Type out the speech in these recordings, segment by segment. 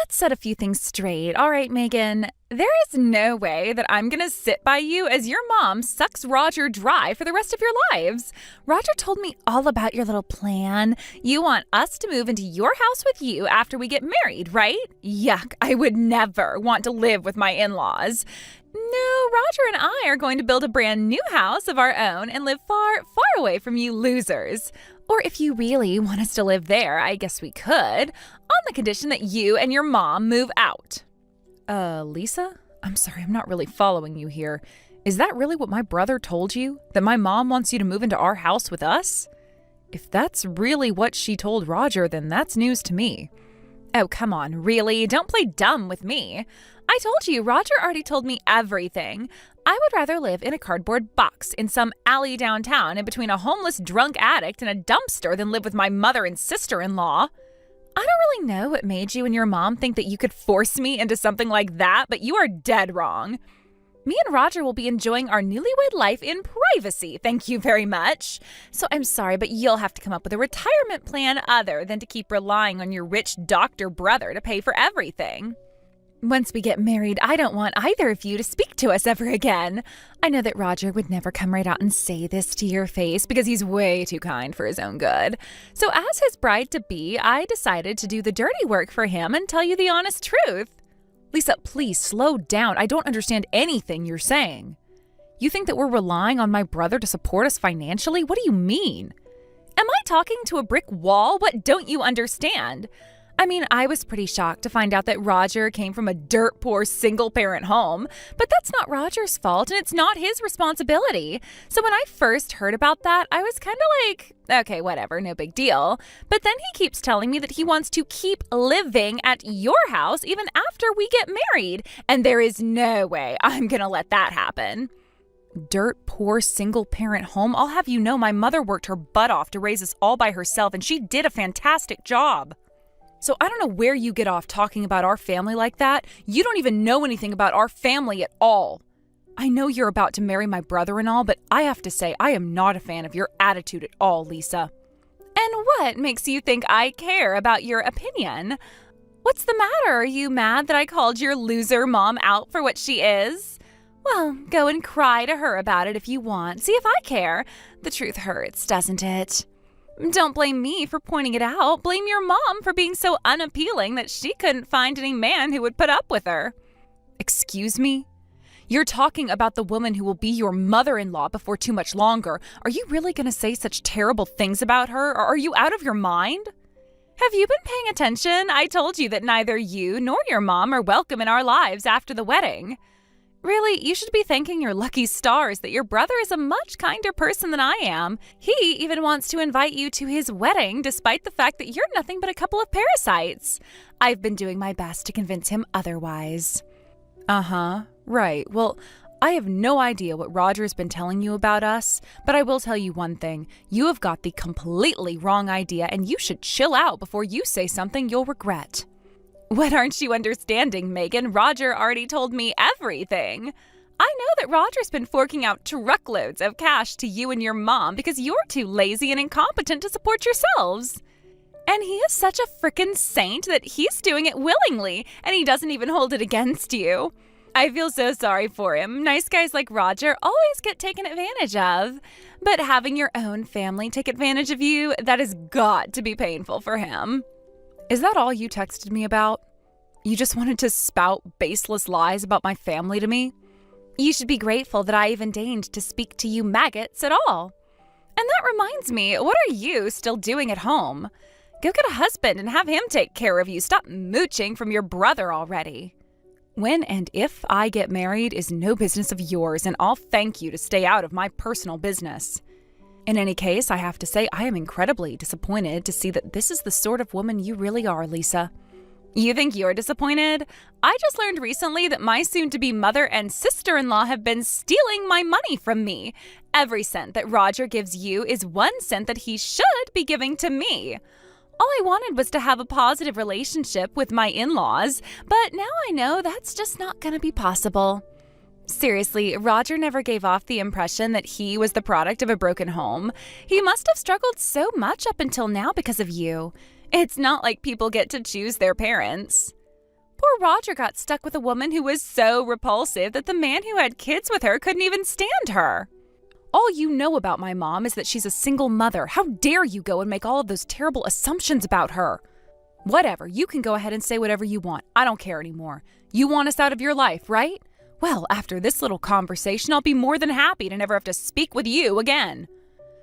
let's set a few things straight. All right, Megan, there is no way that I'm going to sit by you as your mom sucks Roger dry for the rest of your lives. Roger told me all about your little plan. You want us to move into your house with you after we get married, right? Yuck, I would never want to live with my in-laws. No, Roger and I are going to build a brand new house of our own and live far, far away from you losers. Or if you really want us to live there, I guess we could, on the condition that you and your mom move out. Lisa? I'm sorry, I'm not really following you here. Is that really what my brother told you? That my mom wants you to move into our house with us? If that's really what she told Roger, then that's news to me. Oh, come on, really? Don't play dumb with me. I told you, Roger already told me everything. I would rather live in a cardboard box in some alley downtown in between a homeless drunk addict and a dumpster than live with my mother and sister-in-law. I don't really know what made you and your mom think that you could force me into something like that, but you are dead wrong. Me and Roger will be enjoying our newlywed life in privacy, thank you very much. So I'm sorry, but you'll have to come up with a retirement plan other than to keep relying on your rich doctor brother to pay for everything. Once we get married, I don't want either of you to speak to us ever again. I know that Roger would never come right out and say this to your face because he's way too kind for his own good. So as his bride-to-be, I decided to do the dirty work for him and tell you the honest truth. Lisa, please slow down. I don't understand anything you're saying. You think that we're relying on my brother to support us financially? What do you mean? Am I talking to a brick wall? What don't you understand? I mean, I was pretty shocked to find out that Roger came from a dirt poor single-parent home, but that's not Roger's fault and it's not his responsibility. So when I first heard about that, I was kind of like, okay, whatever, no big deal. But then he keeps telling me that he wants to keep living at your house even after we get married, and there is no way I'm gonna let that happen. Dirt poor single-parent home? I'll have you know my mother worked her butt off to raise us all by herself, and she did a fantastic job. So I don't know where you get off talking about our family like that. You don't even know anything about our family at all. I know you're about to marry my brother and all, but I have to say I am not a fan of your attitude at all, Lisa. And what makes you think I care about your opinion? What's the matter? Are you mad that I called your loser mom out for what she is? Well, go and cry to her about it if you want. See if I care. The truth hurts, doesn't it? Don't blame me for pointing it out. Blame your mom for being so unappealing that she couldn't find any man who would put up with her. Excuse me? You're talking about the woman who will be your mother-in-law before too much longer. Are you really going to say such terrible things about her, or are you out of your mind? Have you been paying attention? I told you that neither you nor your mom are welcome in our lives after the wedding. Really, you should be thanking your lucky stars that your brother is a much kinder person than I am. He even wants to invite you to his wedding despite the fact that you're nothing but a couple of parasites. I've been doing my best to convince him otherwise. Right. Well, I have no idea what Roger's been telling you about us, but I will tell you one thing. You have got the completely wrong idea, and you should chill out before you say something you'll regret. What aren't you understanding, Megan? Roger already told me everything. I know that Roger's been forking out truckloads of cash to you and your mom because you're too lazy and incompetent to support yourselves. And he is such a frickin' saint that he's doing it willingly, and he doesn't even hold it against you. I feel so sorry for him. Nice guys like Roger always get taken advantage of. But having your own family take advantage of you, that has got to be painful for him. Is that all you texted me about? You just wanted to spout baseless lies about my family to me? You should be grateful that I even deigned to speak to you maggots at all. And that reminds me, what are you still doing at home? Go get a husband and have him take care of you. Stop mooching from your brother already. When and if I get married is no business of yours, and I'll thank you to stay out of my personal business. In any case, I have to say I am incredibly disappointed to see that this is the sort of woman you really are, Lisa. You think you're disappointed? I just learned recently that my soon-to-be mother and sister-in-law have been stealing my money from me. Every cent that Roger gives you is 1 cent that he should be giving to me. All I wanted was to have a positive relationship with my in-laws, but now I know that's just not going to be possible. Seriously, Roger never gave off the impression that he was the product of a broken home. He must have struggled so much up until now because of you. It's not like people get to choose their parents. Poor Roger got stuck with a woman who was so repulsive that the man who had kids with her couldn't even stand her. All you know about my mom is that she's a single mother. How dare you go and make all of those terrible assumptions about her? Whatever, you can go ahead and say whatever you want. I don't care anymore. You want us out of your life, right? Well, after this little conversation, I'll be more than happy to never have to speak with you again.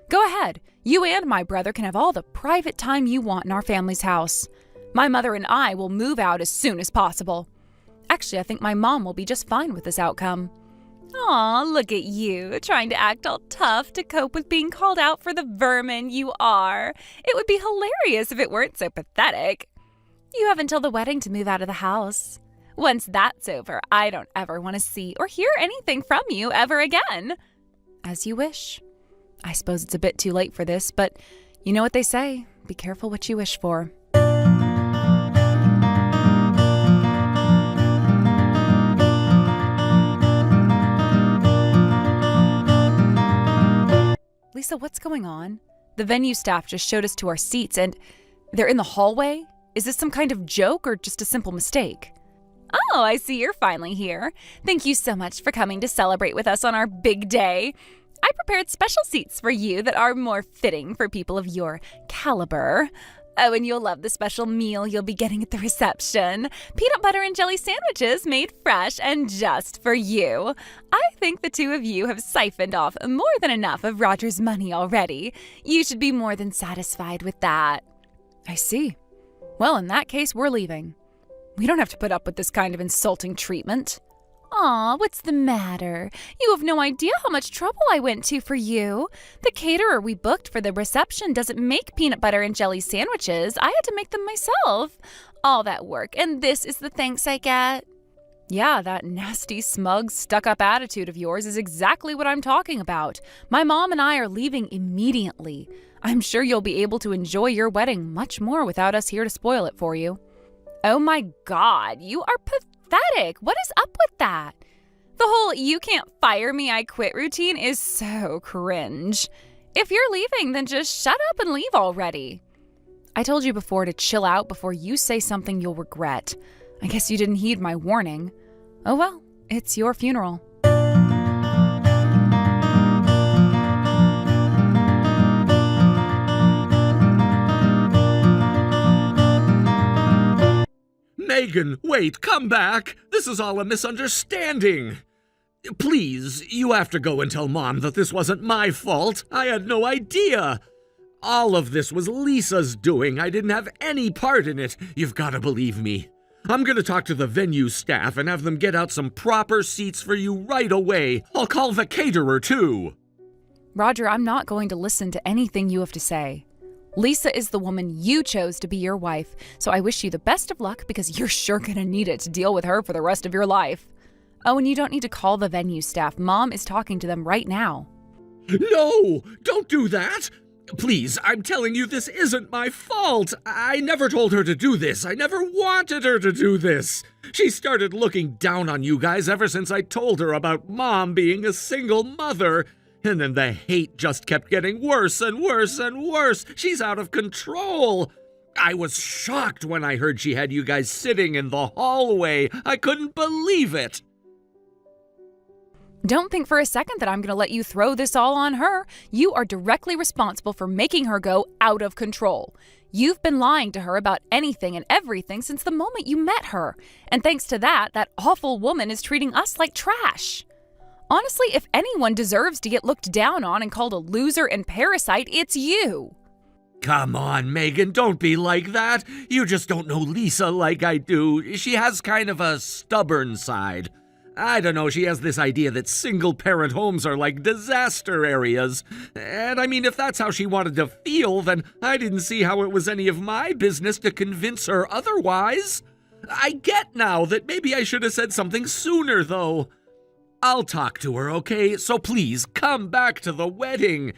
Go ahead. You and my brother can have all the private time you want in our family's house. My mother and I will move out as soon as possible. Actually, I think my mom will be just fine with this outcome. Aw, look at you, trying to act all tough to cope with being called out for the vermin you are. It would be hilarious if it weren't so pathetic. You have until the wedding to move out of the house. Once that's over, I don't ever want to see or hear anything from you ever again. As you wish. I suppose it's a bit too late for this, but you know what they say. Be careful what you wish for. Lisa, what's going on? The venue staff just showed us to our seats and they're in the hallway? Is this some kind of joke or just a simple mistake? Oh, I see you're finally here. Thank you so much for coming to celebrate with us on our big day. I prepared special seats for you that are more fitting for people of your caliber. Oh, and you'll love the special meal you'll be getting at the reception. Peanut butter and jelly sandwiches made fresh and just for you. I think the two of you have siphoned off more than enough of Roger's money already. You should be more than satisfied with that. I see. Well, in that case, we're leaving. We don't have to put up with this kind of insulting treatment. Aw, what's the matter? You have no idea how much trouble I went to for you. The caterer we booked for the reception doesn't make peanut butter and jelly sandwiches. I had to make them myself. All that work, and this is the thanks I get? Yeah, that nasty, smug, stuck-up attitude of yours is exactly what I'm talking about. My mom and I are leaving immediately. I'm sure you'll be able to enjoy your wedding much more without us here to spoil it for you. Oh my God, you are pathetic. What is up with that? The whole "you can't fire me, I quit" routine is so cringe. If you're leaving, then just shut up and leave already. I told you before to chill out before you say something you'll regret. I guess you didn't heed my warning. Oh well, it's your funeral. Megan, wait, come back! This is all a misunderstanding! Please, you have to go and tell Mom that this wasn't my fault. I had no idea. All of this was Lisa's doing. I didn't have any part in it. You've got to believe me. I'm going to talk to the venue staff and have them get out some proper seats for you right away. I'll call the caterer, too. Roger, I'm not going to listen to anything you have to say. Lisa is the woman you chose to be your wife, so I wish you the best of luck because you're sure going to need it to deal with her for the rest of your life. Oh, and you don't need to call the venue staff. Mom is talking to them right now. No, don't do that. Please, I'm telling you this isn't my fault. I never told her to do this. I never wanted her to do this. She started looking down on you guys ever since I told her about Mom being a single mother. And then the hate just kept getting worse and worse and worse. She's out of control. I was shocked when I heard she had you guys sitting in the hallway. I couldn't believe it. Don't think for a second that I'm going to let you throw this all on her. You are directly responsible for making her go out of control. You've been lying to her about anything and everything since the moment you met her. And thanks to that, that awful woman is treating us like trash. Honestly, if anyone deserves to get looked down on and called a loser and parasite, it's you. Come on, Megan, don't be like that. You just don't know Lisa like I do. She has kind of a stubborn side. I don't know, she has this idea that single-parent homes are like disaster areas. And I mean, if that's how she wanted to feel, then I didn't see how it was any of my business to convince her otherwise. I get now that maybe I should have said something sooner, though. I'll talk to her, okay? So please, come back to the wedding.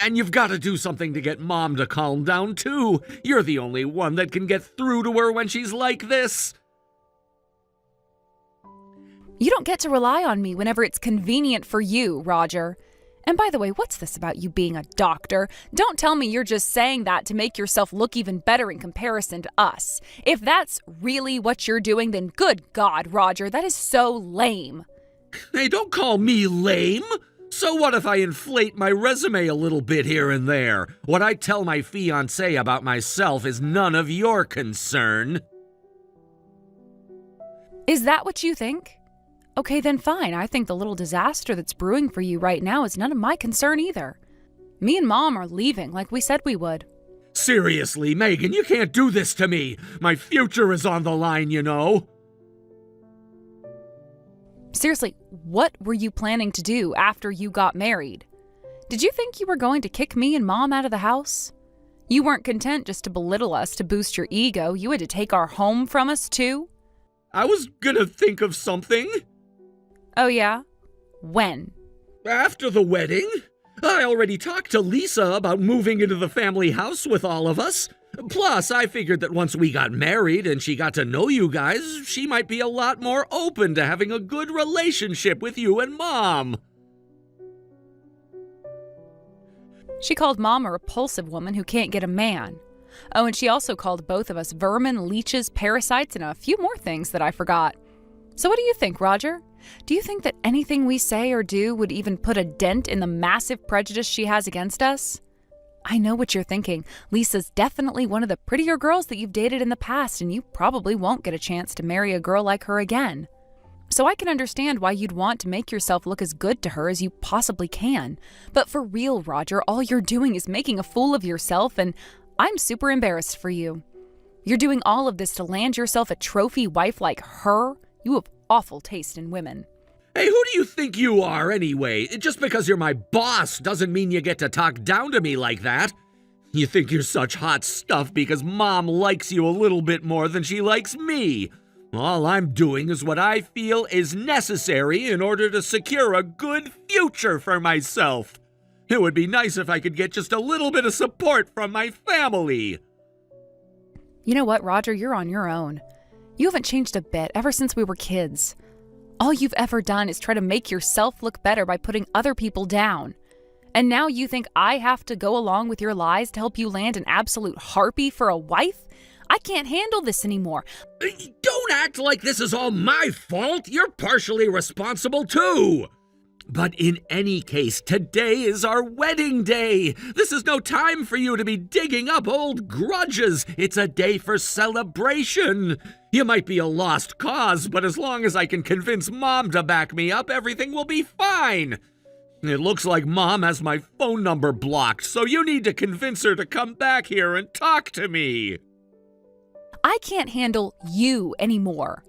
And you've got to do something to get Mom to calm down, too. You're the only one that can get through to her when she's like this. You don't get to rely on me whenever it's convenient for you, Roger. And by the way, what's this about you being a doctor? Don't tell me you're just saying that to make yourself look even better in comparison to us. If that's really what you're doing, then good God, Roger, that is so lame. Hey, don't call me lame. So what if I inflate my resume a little bit here and there? What I tell my fiancé about myself is none of your concern. Is that what you think? Okay, then fine. I think the little disaster that's brewing for you right now is none of my concern either. Me and Mom are leaving like we said we would. Seriously, Megan, you can't do this to me. My future is on the line, you know. Seriously, what were you planning to do after you got married? Did you think you were going to kick me and Mom out of the house? You weren't content just to belittle us to boost your ego. You had to take our home from us, too? I was gonna think of something. Oh, yeah? When? After the wedding. I already talked to Lisa about moving into the family house with all of us. Plus, I figured that once we got married and she got to know you guys, she might be a lot more open to having a good relationship with you and Mom. She called Mom a repulsive woman who can't get a man. Oh, and she also called both of us vermin, leeches, parasites, and a few more things that I forgot. So what do you think, Roger? Do you think that anything we say or do would even put a dent in the massive prejudice she has against us? I know what you're thinking. Lisa's definitely one of the prettier girls that you've dated in the past, and you probably won't get a chance to marry a girl like her again. So I can understand why you'd want to make yourself look as good to her as you possibly can. But for real, Roger, all you're doing is making a fool of yourself, and I'm super embarrassed for you. You're doing all of this to land yourself a trophy wife like her? You have awful taste in women. Hey, who do you think you are anyway? Just because you're my boss doesn't mean you get to talk down to me like that. You think you're such hot stuff because Mom likes you a little bit more than she likes me. All I'm doing is what I feel is necessary in order to secure a good future for myself. It would be nice if I could get just a little bit of support from my family. You know what, Roger? You're on your own. You haven't changed a bit ever since we were kids. All you've ever done is try to make yourself look better by putting other people down. And now you think I have to go along with your lies to help you land an absolute harpy for a wife? I can't handle this anymore. Don't act like this is all my fault. You're partially responsible too. But in any case, today is our wedding day. This is no time for you to be digging up old grudges. It's a day for celebration. You might be a lost cause, but as long as I can convince Mom to back me up, everything will be fine. It looks like Mom has my phone number blocked, so you need to convince her to come back here and talk to me. I can't handle you anymore.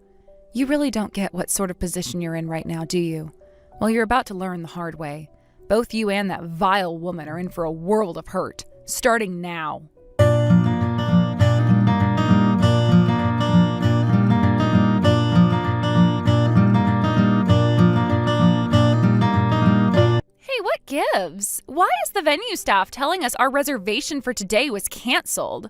You really don't get what sort of position you're in right now, do you? Well, you're about to learn the hard way. Both you and that vile woman are in for a world of hurt, starting now. Hey, what gives? Why is the venue staff telling us our reservation for today was canceled?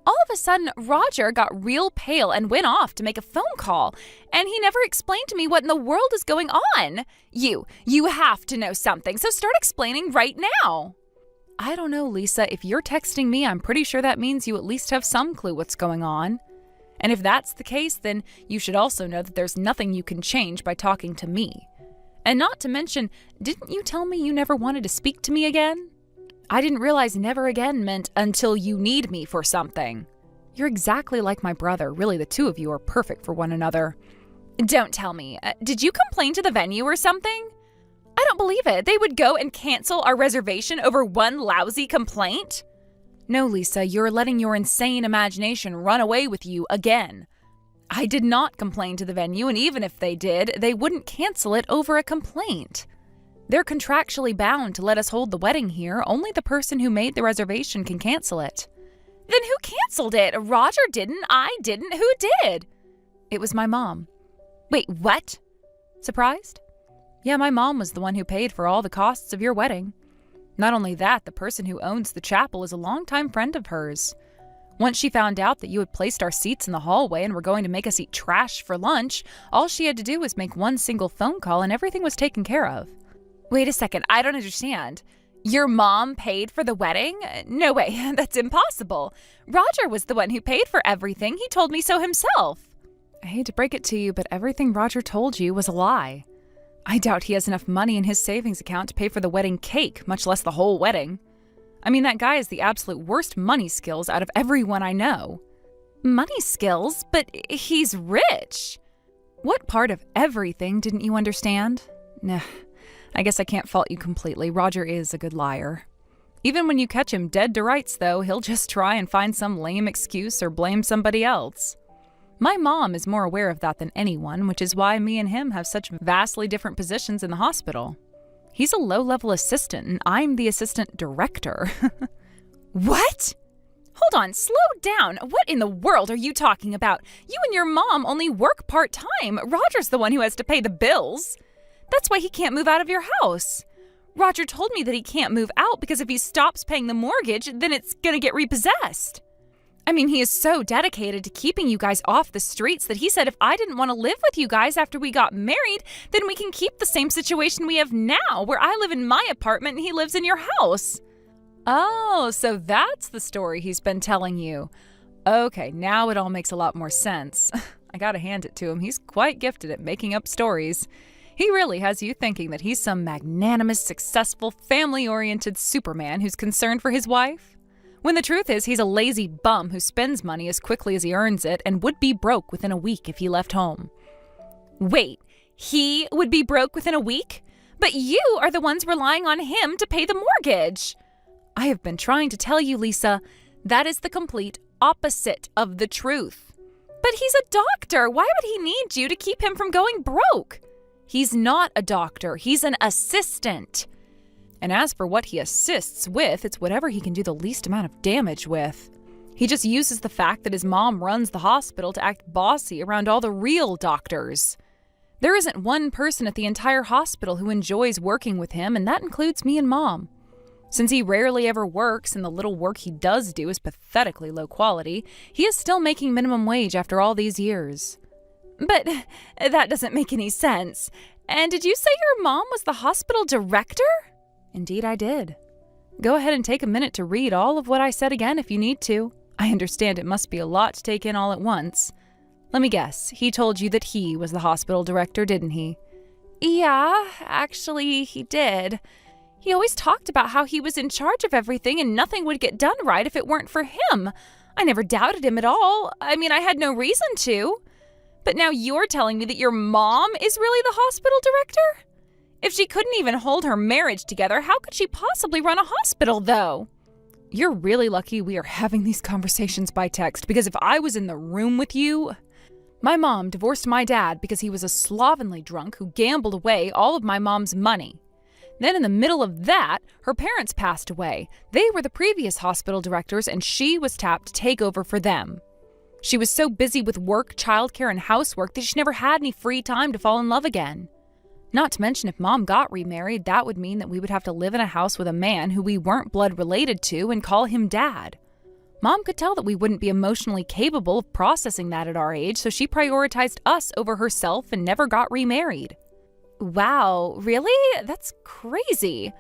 All of a sudden, Roger got real pale and went off to make a phone call, and he never explained to me what in the world is going on. You have to know something, so start explaining right now. I don't know, Lisa. If you're texting me, I'm pretty sure that means you at least have some clue what's going on. And if that's the case, then you should also know that there's nothing you can change by talking to me. And not to mention, didn't you tell me you never wanted to speak to me again? I didn't realize never again meant until you need me for something. You're exactly like my brother. Really, the two of you are perfect for one another. Don't tell me. Did you complain to the venue or something? I don't believe it. They would go and cancel our reservation over one lousy complaint? No, Lisa, you're letting your insane imagination run away with you again. I did not complain to the venue, and even if they did, they wouldn't cancel it over a complaint. They're contractually bound to let us hold the wedding here. Only the person who made the reservation can cancel it. Then who canceled it? Roger didn't. I didn't. Who did? It was my mom. Wait, what? Surprised? Yeah, my mom was the one who paid for all the costs of your wedding. Not only that, the person who owns the chapel is a longtime friend of hers. Once she found out that you had placed our seats in the hallway and were going to make us eat trash for lunch, all she had to do was make one single phone call and everything was taken care of. Wait a second, I don't understand. Your mom paid for the wedding? No way, that's impossible. Roger was the one who paid for everything. He told me so himself. I hate to break it to you, but everything Roger told you was a lie. I doubt he has enough money in his savings account to pay for the wedding cake, much less the whole wedding. I mean, that guy has the absolute worst money skills out of everyone I know. Money skills? But he's rich. What part of everything didn't you understand? Nah, I guess I can't fault you completely. Roger is a good liar. Even when you catch him dead to rights, though, he'll just try and find some lame excuse or blame somebody else. My mom is more aware of that than anyone, which is why me and him have such vastly different positions in the hospital. He's a low-level assistant, and I'm the assistant director. What? Hold on, slow down. What in the world are you talking about? You and your mom only work part-time. Roger's the one who has to pay the bills. That's why he can't move out of your house. Roger told me that he can't move out because if he stops paying the mortgage, then it's gonna get repossessed. I mean, he is so dedicated to keeping you guys off the streets that he said if I didn't want to live with you guys after we got married, then we can keep the same situation we have now, where I live in my apartment and he lives in your house. Oh, so that's the story he's been telling you. Okay, now it all makes a lot more sense. I gotta hand it to him. He's quite gifted at making up stories. He really has you thinking that he's some magnanimous, successful, family-oriented Superman who's concerned for his wife. When the truth is, he's a lazy bum who spends money as quickly as he earns it and would be broke within a week if he left home. Wait, he would be broke within a week? But you are the ones relying on him to pay the mortgage. I have been trying to tell you, Lisa, that is the complete opposite of the truth. But he's a doctor. Why would he need you to keep him from going broke? He's not a doctor. He's an assistant. And as for what he assists with, it's whatever he can do the least amount of damage with. He just uses the fact that his mom runs the hospital to act bossy around all the real doctors. There isn't one person at the entire hospital who enjoys working with him, and that includes me and Mom. Since he rarely ever works and the little work he does do is pathetically low quality, he is still making minimum wage after all these years. But that doesn't make any sense. And did you say your mom was the hospital director? Indeed, I did. Go ahead and take a minute to read all of what I said again if you need to. I understand it must be a lot to take in all at once. Let me guess, he told you that he was the hospital director, didn't he? Yeah, actually, he did. He always talked about how he was in charge of everything and nothing would get done right if it weren't for him. I never doubted him at all. I mean, I had no reason to. But now you're telling me that your mom is really the hospital director? If she couldn't even hold her marriage together, how could she possibly run a hospital, though? You're really lucky we are having these conversations by text, because if I was in the room with you... My mom divorced my dad because he was a slovenly drunk who gambled away all of my mom's money. Then in the middle of that, her parents passed away. They were the previous hospital directors, and she was tapped to take over for them. She was so busy with work, childcare, and housework that she never had any free time to fall in love again. Not to mention, if Mom got remarried, that would mean that we would have to live in a house with a man who we weren't blood related to and call him Dad. Mom could tell that we wouldn't be emotionally capable of processing that at our age, so she prioritized us over herself and never got remarried. Wow, really? That's crazy.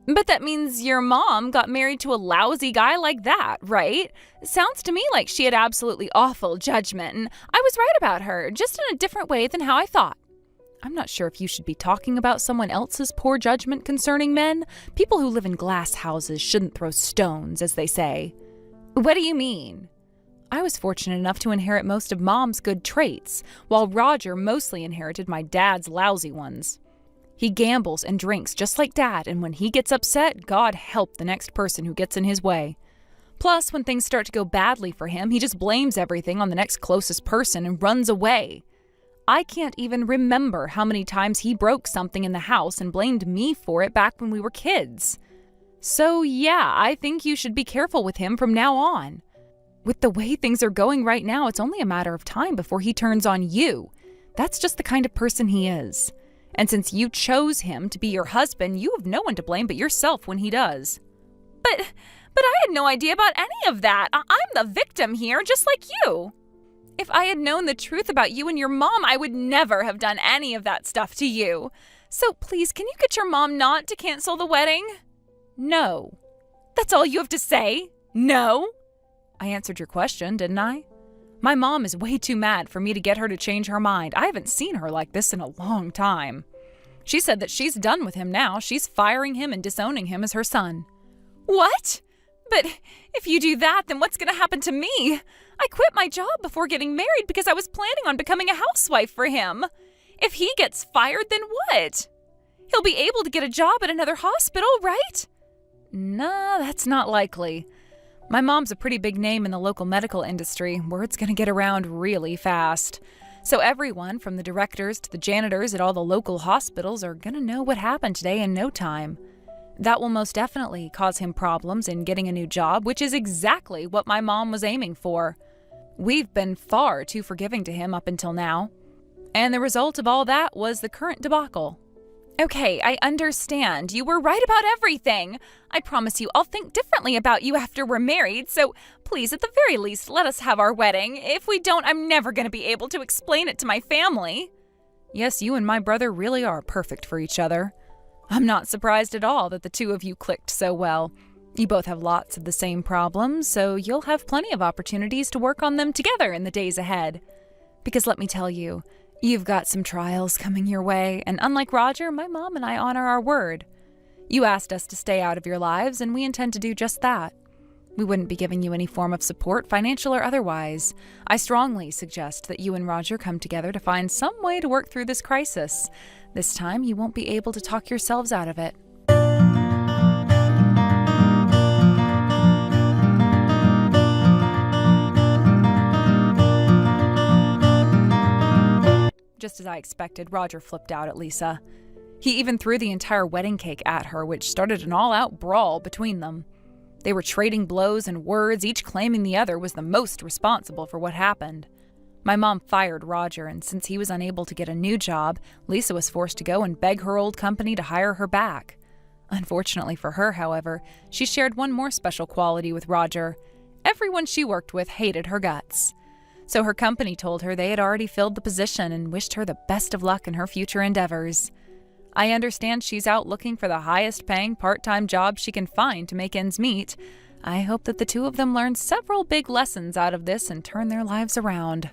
But that means your mom got married to a lousy guy like that, right? Sounds to me like she had absolutely awful judgment, and I was right about her, just in a different way than how I thought. I'm not sure if you should be talking about someone else's poor judgment concerning men. People who live in glass houses shouldn't throw stones, as they say. What do you mean? I was fortunate enough to inherit most of Mom's good traits, while Roger mostly inherited my dad's lousy ones. He gambles and drinks just like Dad, and when he gets upset, God help the next person who gets in his way. Plus, when things start to go badly for him, he just blames everything on the next closest person and runs away. I can't even remember how many times he broke something in the house and blamed me for it back when we were kids. So yeah, I think you should be careful with him from now on. With the way things are going right now, it's only a matter of time before he turns on you. That's just the kind of person he is. And since you chose him to be your husband, you have no one to blame but yourself when he does. But I had no idea about any of that. I'm the victim here, just like you. If I had known the truth about you and your mom, I would never have done any of that stuff to you. So please, can you get your mom not to cancel the wedding? No. That's all you have to say? No? I answered your question, didn't I? My mom is way too mad for me to get her to change her mind. I haven't seen her like this in a long time. She said that she's done with him now. She's firing him and disowning him as her son. What? But if you do that, then what's going to happen to me? I quit my job before getting married because I was planning on becoming a housewife for him. If he gets fired, then what? He'll be able to get a job at another hospital, right? Nah, that's not likely. My mom's a pretty big name in the local medical industry. Word's going to get around really fast. So everyone, from the directors to the janitors at all the local hospitals, are going to know what happened today in no time. That will most definitely cause him problems in getting a new job, which is exactly what my mom was aiming for. We've been far too forgiving to him up until now. And the result of all that was the current debacle. Okay, I understand. You were right about everything. I promise you I'll think differently about you after we're married, so please, at the very least, let us have our wedding. If we don't, I'm never going to be able to explain it to my family. Yes, you and my brother really are perfect for each other. I'm not surprised at all that the two of you clicked so well. You both have lots of the same problems, so you'll have plenty of opportunities to work on them together in the days ahead. Because let me tell you, you've got some trials coming your way, and unlike Roger, my mom and I honor our word. You asked us to stay out of your lives, and we intend to do just that. We wouldn't be giving you any form of support, financial or otherwise. I strongly suggest that you and Roger come together to find some way to work through this crisis. This time, you won't be able to talk yourselves out of it. Just as I expected, Roger flipped out at Lisa. He even threw the entire wedding cake at her, which started an all-out brawl between them. They were trading blows and words, each claiming the other was the most responsible for what happened. My mom fired Roger, and since he was unable to get a new job, Lisa was forced to go and beg her old company to hire her back. Unfortunately for her, however, she shared one more special quality with Roger. Everyone she worked with hated her guts. So her company told her they had already filled the position and wished her the best of luck in her future endeavors. I understand she's out looking for the highest paying part-time job she can find to make ends meet. I hope that the two of them learn several big lessons out of this and turn their lives around.